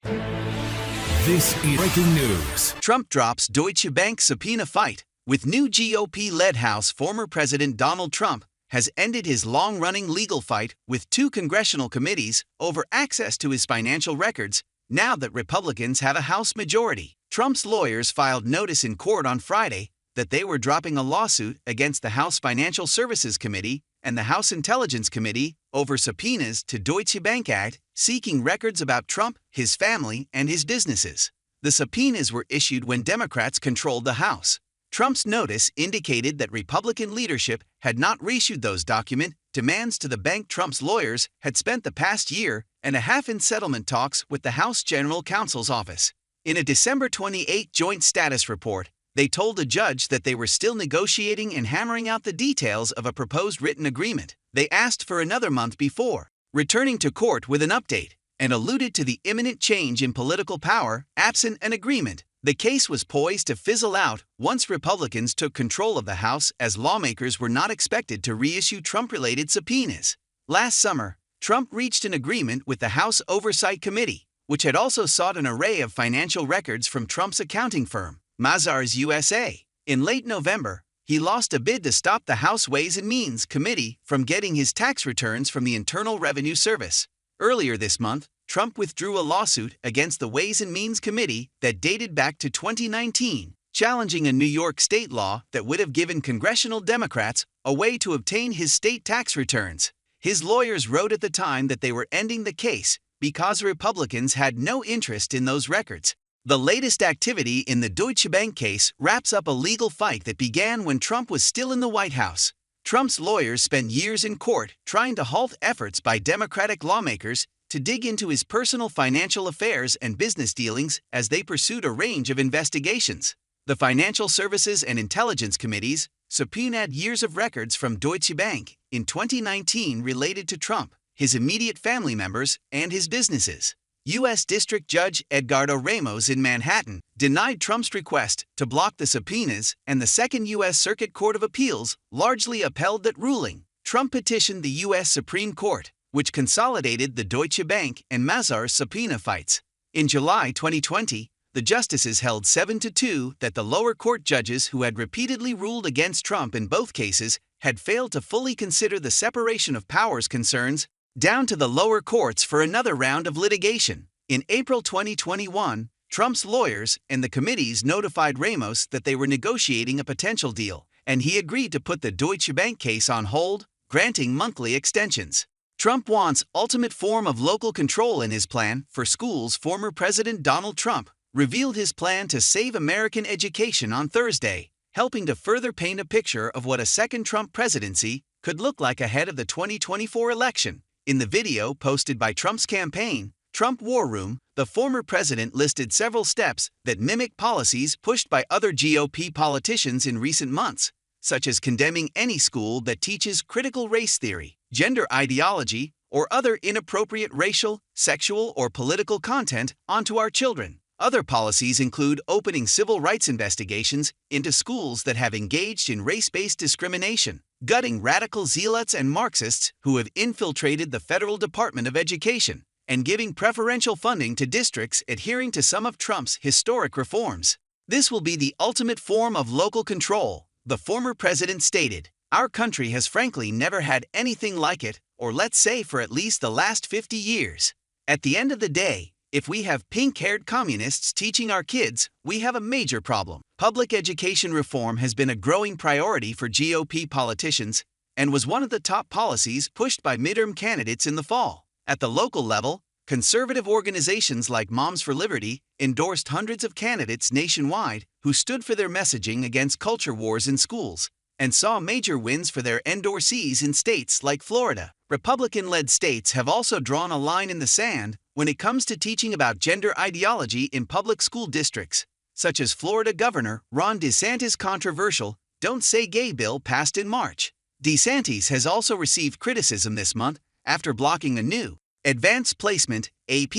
This is breaking news. Trump drops Deutsche Bank subpoena fight. With new GOP-led House, former President Donald Trump has ended his long-running legal fight with two congressional committees over access to his financial records now that Republicans have a House majority. Trump's lawyers filed notice in court on Friday that they were dropping a lawsuit against the House Financial Services Committee and the House Intelligence Committee over subpoenas to Deutsche Bank Act seeking records about Trump, his family, and his businesses. The subpoenas were issued when Democrats controlled the House. Trump's notice indicated that Republican leadership had not reissued those document demands to the bank. Trump's lawyers had spent the past year and a half in settlement talks with the House General Counsel's office. In a December 28 joint status report, they told a judge that they were still negotiating and hammering out the details of a proposed written agreement. They asked for another month before returning to court with an update and alluded to the imminent change in political power absent an agreement. The case was poised to fizzle out once Republicans took control of the House, as lawmakers were not expected to reissue Trump-related subpoenas. Last summer, Trump reached an agreement with the House Oversight Committee, which had also sought an array of financial records from Trump's accounting firm, Mazars USA. In late November, he lost a bid to stop the House Ways and Means Committee from getting his tax returns from the Internal Revenue Service. Earlier this month, Trump withdrew a lawsuit against the Ways and Means Committee that dated back to 2019, challenging a New York state law that would have given congressional Democrats a way to obtain his state tax returns. His lawyers wrote at the time that they were ending the case because Republicans had no interest in those records. The latest activity in the Deutsche Bank case wraps up a legal fight that began when Trump was still in the White House. Trump's lawyers spent years in court trying to halt efforts by Democratic lawmakers to dig into his personal financial affairs and business dealings as they pursued a range of investigations. The Financial Services and Intelligence Committees subpoenaed years of records from Deutsche Bank in 2019 related to Trump, his immediate family members, and his businesses. U.S. District Judge Edgardo Ramos in Manhattan denied Trump's request to block the subpoenas, and the Second U.S. Circuit Court of Appeals largely upheld that ruling. Trump petitioned the U.S. Supreme Court, which consolidated the Deutsche Bank and Mazars subpoena fights. In July 2020, the justices held 7-2 that the lower court judges who had repeatedly ruled against Trump in both cases had failed to fully consider the separation of powers concerns down to the lower courts for another round of litigation. In April 2021, Trump's lawyers and the committees notified Ramos that they were negotiating a potential deal, and he agreed to put the Deutsche Bank case on hold, granting monthly extensions. Trump wants ultimate form of local control in his plan for schools. Former President Donald Trump revealed his plan to save American education on Thursday, helping to further paint a picture of what a second Trump presidency could look like ahead of the 2024 election. In the video posted by Trump's campaign, Trump War Room, the former president listed several steps that mimic policies pushed by other GOP politicians in recent months, such as condemning any school that teaches critical race theory, gender ideology, or other inappropriate racial, sexual, or political content onto our children. Other policies include opening civil rights investigations into schools that have engaged in race-based discrimination, gutting radical zealots and Marxists who have infiltrated the Federal Department of Education, and giving preferential funding to districts adhering to some of Trump's historic reforms. This will be the ultimate form of local control, the former president stated. Our country has frankly never had anything like it, or let's say for at least the last 50 years. At the end of the day, if we have pink-haired communists teaching our kids, we have a major problem. Public education reform has been a growing priority for GOP politicians and was one of the top policies pushed by midterm candidates in the fall. At the local level, conservative organizations like Moms for Liberty endorsed hundreds of candidates nationwide who stood for their messaging against culture wars in schools, and saw major wins for their endorsees in states like Florida. Republican-led states have also drawn a line in the sand when it comes to teaching about gender ideology in public school districts, such as Florida Governor Ron DeSantis' controversial Don't Say Gay bill passed in March. DeSantis has also received criticism this month after blocking a new Advanced Placement (AP)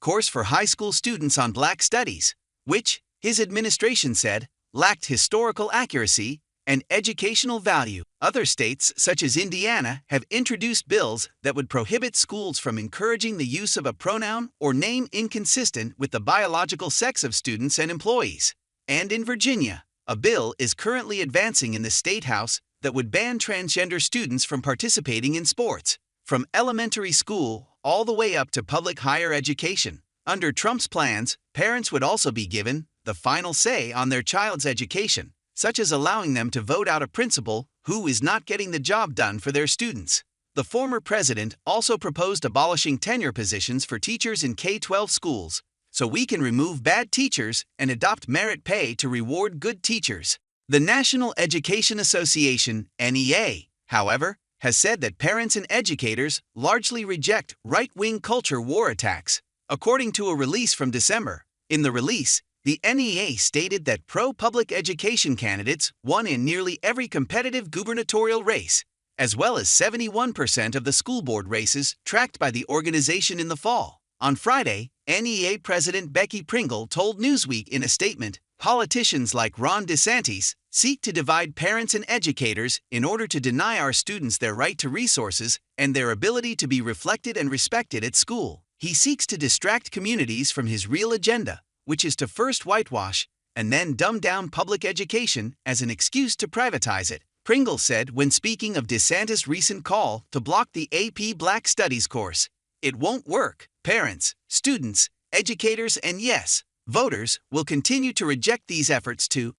course for high school students on Black Studies, which, his administration said, lacked historical accuracy and educational value. Other states, such as Indiana, have introduced bills that would prohibit schools from encouraging the use of a pronoun or name inconsistent with the biological sex of students and employees. And in Virginia, a bill is currently advancing in the State House that would ban transgender students from participating in sports, from elementary school all the way up to public higher education. Under Trump's plans, parents would also be given the final say on their child's education, such as allowing them to vote out a principal who is not getting the job done for their students. The former president also proposed abolishing tenure positions for teachers in K-12 schools, so we can remove bad teachers and adopt merit pay to reward good teachers. The National Education Association, NEA, however, has said that parents and educators largely reject right-wing culture war attacks. According to a release from December, in the release, the NEA stated that pro-public education candidates won in nearly every competitive gubernatorial race, as well as 71% of the school board races tracked by the organization in the fall. On Friday, NEA President Becky Pringle told Newsweek in a statement, "Politicians like Ron DeSantis seek to divide parents and educators in order to deny our students their right to resources and their ability to be reflected and respected at school. He seeks to distract communities from his real agenda, which is to first whitewash and then dumb down public education as an excuse to privatize it," Pringle said when speaking of DeSantis' recent call to block the AP Black Studies course. "It won't work. Parents, students, educators, and yes, voters will continue to reject these efforts to